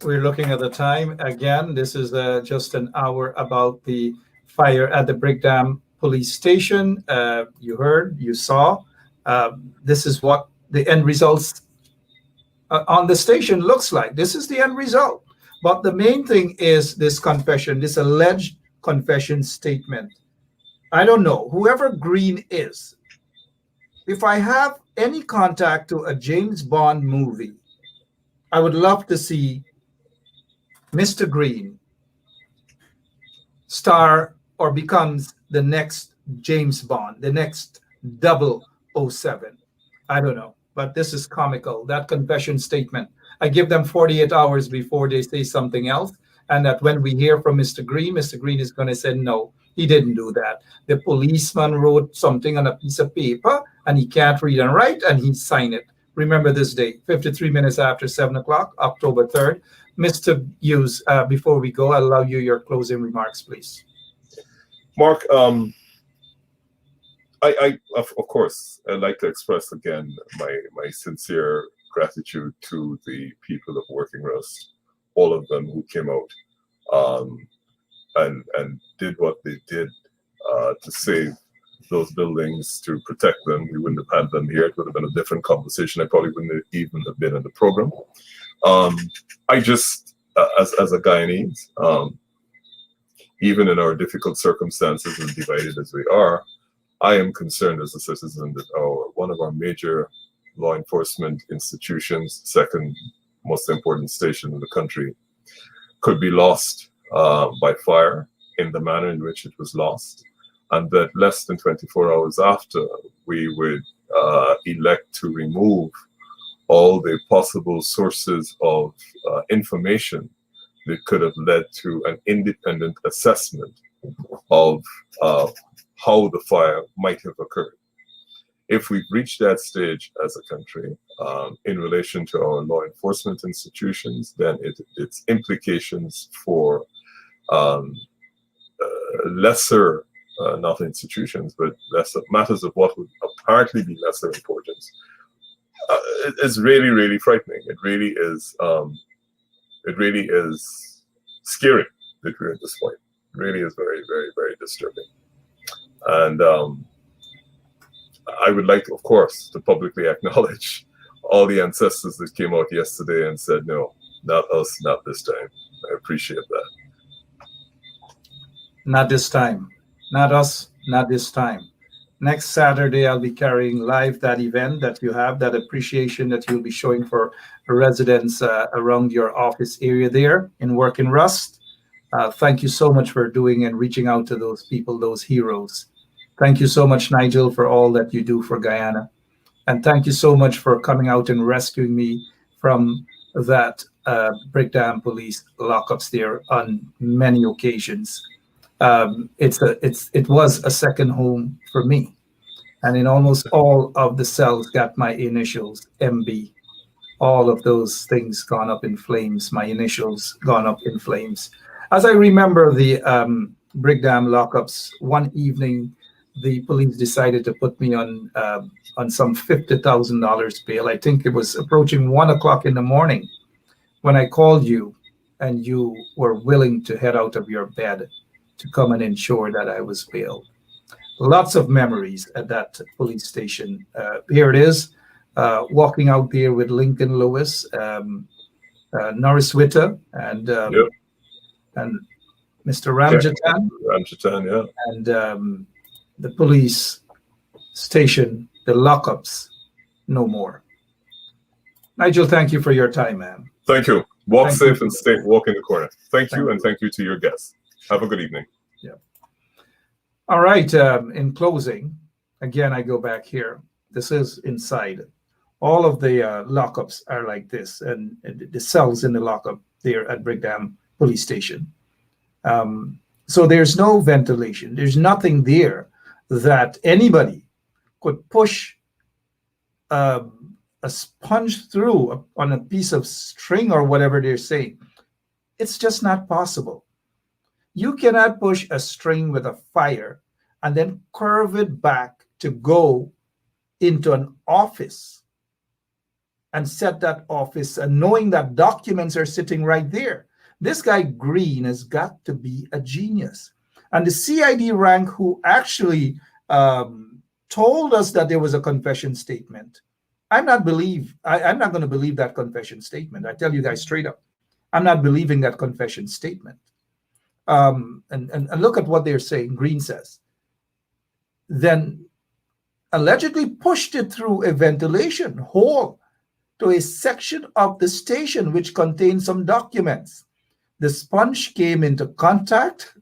we're looking at the time. Again, this is just an hour about the fire at the Brickdam police station. You heard, you saw. This is what the end results on the station looks like. This is the end result. But the main thing is this confession, this alleged confession statement. I don't know, whoever Green is, if I have any contact to a James Bond movie, I would love to see Mr. Green star or becomes the next James Bond, the next 007. I don't know, but this is comical, that confession statement. I give them 48 hours before they say something else, and that when we hear from Mr. Green is going to say, no, he didn't do that. The policeman wrote something on a piece of paper, and he can't read and write, and he signed it. Remember this date, 53 minutes after 7 o'clock, October 3rd. Mr. Hughes, before we go, I'll allow you your closing remarks, please. Mark, I of course, I'd like to express again my sincere gratitude to the people of Working Rest, all of them who came out and did what they did to save those buildings, to protect them. We wouldn't have had them here. It would have been a different conversation. I probably wouldn't even have been in the program. I just, as a Guyanese, even in our difficult circumstances and divided as we are, I am concerned as a citizen that one of our major law enforcement institutions, second most important station in the country, could be lost by fire in the manner in which it was lost, and that less than 24 hours after, we would elect to remove all the possible sources of information that could have led to an independent assessment of how the fire might have occurred. If we've reached that stage as a country in relation to our law enforcement institutions, then its implications for lesser, not institutions, but lesser matters of what would apparently be lesser importance, is really, really frightening. It really is scary that we're at this point. Really is very, very, very disturbing. And I would like, of course, to publicly acknowledge all the ancestors that came out yesterday and said, no, not us, not this time. I appreciate that. Not this time. Not us, not this time. Next Saturday, I'll be carrying live that event that you have, that appreciation that you'll be showing for residents around your office area there in Work in Rust. Thank you so much for doing and reaching out to those people, those heroes. Thank you so much, Nigel, for all that you do for Guyana. And thank you so much for coming out and rescuing me from that Brickdam police lockups there on many occasions. It was a second home for me. And in almost all of the cells got my initials, MB. All of those things gone up in flames, my initials gone up in flames. As I remember the Brickdam lockups, one evening, the police decided to put me on some $50,000 bail. I think it was approaching 1 o'clock in the morning when I called you and you were willing to head out of your bed to come and ensure that I was bailed. Lots of memories at that police station. Here it is, walking out there with Lincoln Lewis, Norris Witter, and Mr. Ramjatan. Ramjatan, yeah. And the police station, the lockups, no more. Nigel, thank you for your time, man. Thank you. Walk safe and stay, walk in the corner. Thank you, and thank you to your guests. Have a good evening. Yeah. All right. In closing, again, I go back here. This is inside. All of the lockups are like this, and the cells in the lockup there at Brickdam Police Station. So there's no ventilation. There's nothing there that anybody could push a sponge through on a piece of string or whatever they're saying. It's just not possible. You cannot push a string with a fire and then curve it back to go into an office and set that office, and knowing that documents are sitting right there. This guy Green has got to be a genius. And the CID rank who actually told us that there was a confession statement, I'm not going to believe that confession statement. I tell you guys straight up, I'm not believing that confession statement. And look at what they're saying. Green says, then allegedly pushed it through a ventilation hole to a section of the station which contained some documents. The sponge came into contact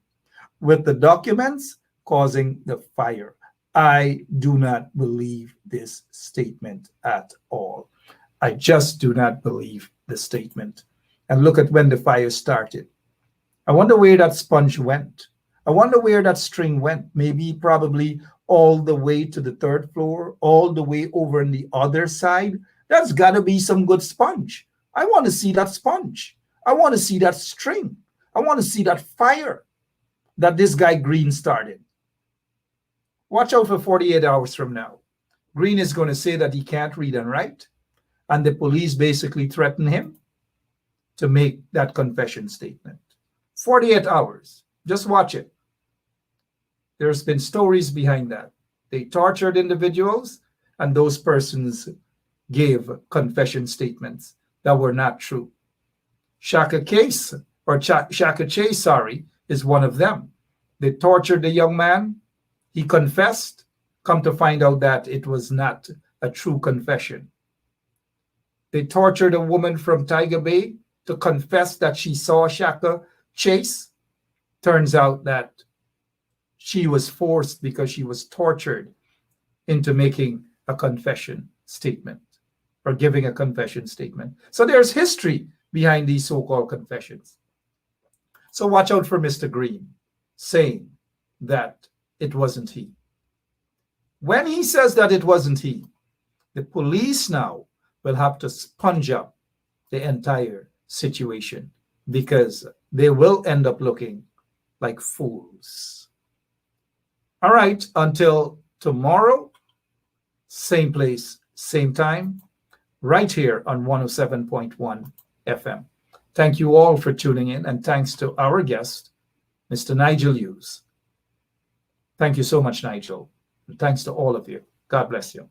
with the documents, causing the fire. I do not believe this statement at all. I just do not believe the statement. And look at when the fire started. I wonder where that sponge went. I wonder where that string went. Maybe probably all the way to the third floor, all the way over on the other side. That's got to be some good sponge. I want to see that sponge. I want to see that string. I want to see that fire that this guy Green started. Watch out for 48 hours from now. Green is going to say that he can't read and write, and the police basically threaten him to make that confession statement. 48 hours. Just watch it. There's been stories behind that. They tortured individuals, and those persons gave confession statements that were not true. Shaka Chase is one of them. They tortured the young man. He confessed. Come to find out that it was not a true confession. They tortured a woman from Tiger Bay to confess that she saw Shaka Chase. Turns out that she was forced because she was tortured into making a confession statement or giving a confession statement. So there's history behind these so-called confessions. So watch out for Mr. Green saying that it wasn't he. When he says that it wasn't he, the police now will have to sponge up the entire situation because they will end up looking like fools. All right, until tomorrow, same place, same time, right here on 107.1 FM. Thank you all for tuning in, and thanks to our guest, Mr. Nigel Hughes. Thank you so much, Nigel. And thanks to all of you. God bless you.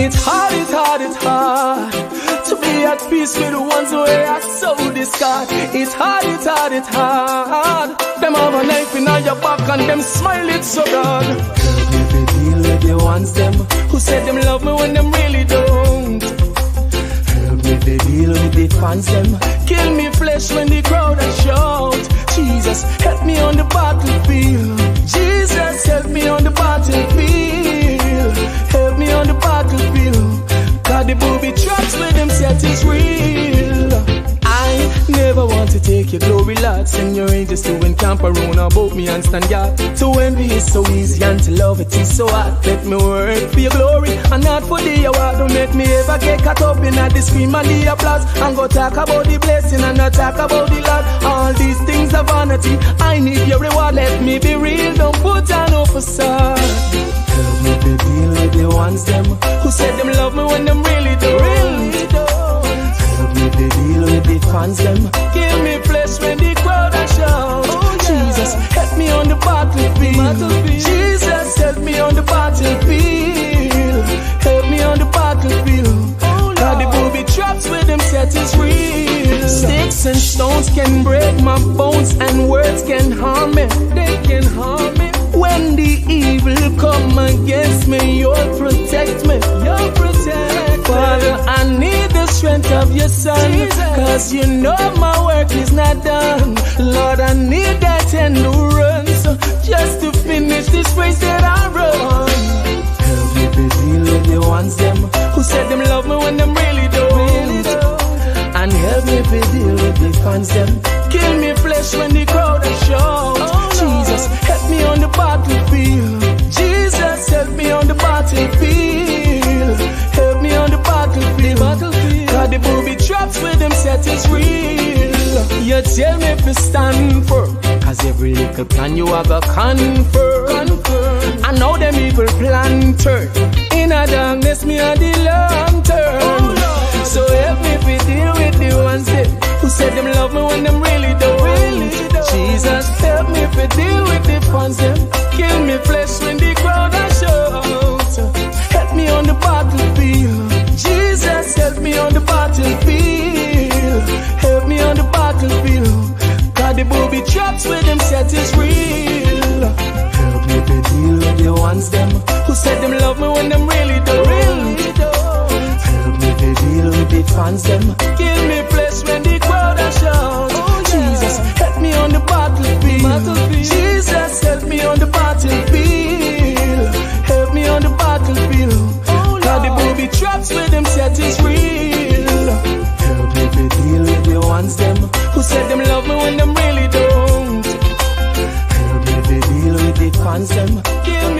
It's hard to be at peace with the ones who are so discard. It's hard. Them have a knife in your back and them smile it so broad. Help me to deal with the ones them who said them love me when them really don't. Help me to deal with the fans them kill me flesh when the crowd are shout. Jesus, help me on the battlefield. Jesus, help me on the battlefield. Help me on the battlefield. Cause the booby traps with them set is real. I never want to take your glory, Lord. Send your angels to encamp around about me and stand guard. To envy is so easy and to love it is so hard. Let me work for your glory and not for the award. Don't make me ever get caught up in the scream and the applause. And go talk about the blessing and not talk about the Lord. All these things are vanity. I need your reward. Let me be real. Don't put on no facade. Help me to deal with the ones them who said them love me when them really don't. Help me to deal with the fans them kill me flesh when the crowd are shout. Jesus, help me on the battlefield. Jesus, help me on the battlefield. Help me on the battlefield. Cause the booby traps with them set is real. Sticks and stones can break my bones and words can harm me. They can harm me. When the evil come against me, you'll protect me. You'll protect me. Father, I need the strength of your son. Cause you know my work is not done. Lord, I need that endurance just to finish this race that I run. Help me to deal with the ones them who said them love me when them really don't. And help me to deal with the fans them kill me flesh when the crowd are shout. Jesus, help me on the battlefield. Jesus, help me on the battlefield. Help me on the battlefield. Cause the booby traps with them set is real. You tell me if you stand firm. Cause every little plan you have a confirm. I know them evil plan turn. In a darkness me a the lantern. So help me if you deal with the ones them who said them love me when them really don't. Jesus, help me if you deal with the fans them kill me flesh when the crowd are shout. Help me on the battlefield. Jesus, help me on the battlefield. Help me on the battlefield. Cause the booby traps with them set is real. Help me to deal with the ones them who said them love me when them really don't. Help me to deal with the fans them kill me flesh when the crowd are shout. Jesus, help me on the battlefield. Jesus, help me on the battlefield. Help me on the battlefield. Cause the booby traps with them set is real. Help me to deal with the ones them who said them love me when them really don't. Help me to deal with the fans them kill me